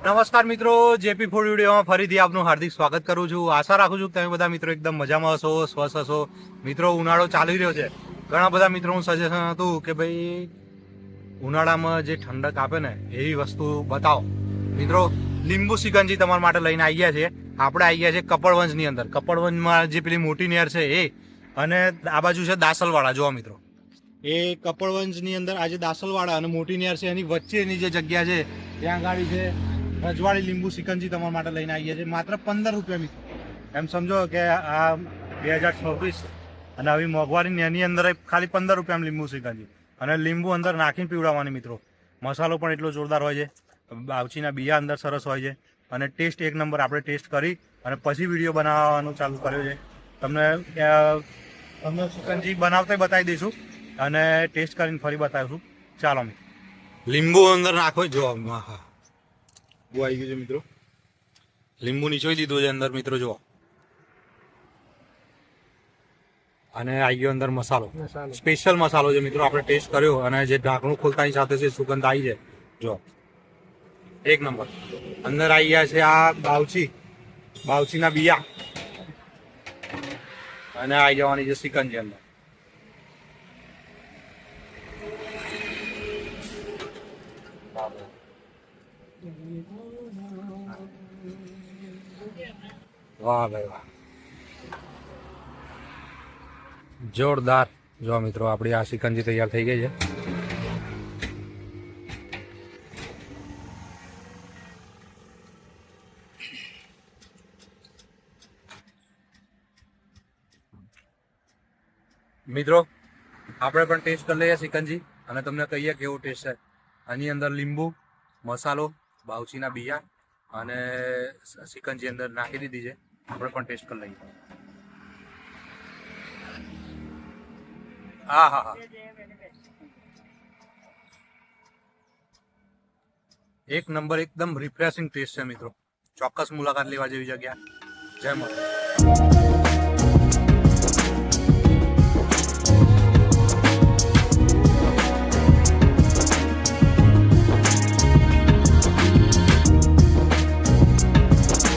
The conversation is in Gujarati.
નમસ્કાર મિત્રો, જેપી ફૂડ વિડીયોમાં ફરીથી આપનું હાર્દિક સ્વાગત કરું છું. આશા રાખું છું કે તમે બધા મિત્રો એકદમ મજામાં હશો, સ્વસ્થ હશો. મિત્રો, ઉનાળો ચાલી રહ્યો છે. ઘણા બધા મિત્રોનું સજેશન હતું કે ભાઈ ઉનાળામાં જે ઠંડક આપે ને એવી વસ્તુ બતાવો. મિત્રો, લીંબુ સિકંજી તમારા માટે લઈને આવી ગયા છે. આપણે આવી ગયા છે કપડવંજની અંદર. કપડવંજમાં જે પેલી મોટી નહેર છે એ, અને આ બાજુ છે દાસલવાડા. જોવા મિત્રો, એ કપડવંજની અંદર આજે દાસલવાડા અને મોટી નહેર છે, એની વચ્ચેની જે જગ્યા છે ત્યાં આગળ છે રજવાડી લીંબુ સિકંજી તમારા માટે લઈને આવી છે. માત્ર 15 રૂપિયા મિત્રો. એમ સમજો કે આ 2026 અને આવી મોંઘવારી એની અંદર ખાલી 15 રૂપિયામાં લીંબુ સિકંજી, અને લીંબુ અંદર નાખીને પીવડાવવાની મિત્રો. મસાલો પણ એટલો જોરદાર હોય છે, બાવચીના બિયા અંદર સરસ હોય છે, અને ટેસ્ટ એક નંબર. આપણે ટેસ્ટ કરી અને પછી વિડીયો બનાવવાનું ચાલુ કર્યો છે. તમને સિકંજી બનાવતા બતાવી દઈશું અને ટેસ્ટ કરીને ફરી બતાવીશું. ચાલો મિત્રો, લીંબુ અંદર નાખો. જો હા, બહુ આવી ગયું છે મિત્રો. લીંબુ નીચોઈ દીધું છે અંદર મિત્રો, જુઓ. અને આવી ગયો અંદર મસાલો, સ્પેશિયલ મસાલો છે મિત્રો. આપણે ટેસ્ટ કર્યો અને જે ઢાંકણું ખોલતાની સાથે છે સુગંધ આવી છે. જો એક નંબર. અંદર આવી ગયા છે આ બાવચીના બિયા, અને આવી જવાની છે સિકંજી અંદર. વાહ ભાઈ વાહ, જોરદાર. જો મિત્રો, આપણી આ સિકંજી તૈયાર થઈ ગઈ છે. મિત્રો, આપણે પણ ટેસ્ટ કરી લઈએ સિકંજી અને તમને કહીએ કેવો ટેસ્ટ છે. આની અંદર લીંબુ, મસાલો, બાવચીના બિયા અને સિકંજી અંદર નાખી દીધી છે. આપણે પણ ટેસ્ટ કરી લઈએ. હા હા હા, એક નંબર. એકદમ રિફ્રેશિંગ ટેસ્ટ છે મિત્રો. ચોક્કસ મુલાકાત લેવા જેવી જગ્યા. જય માતા.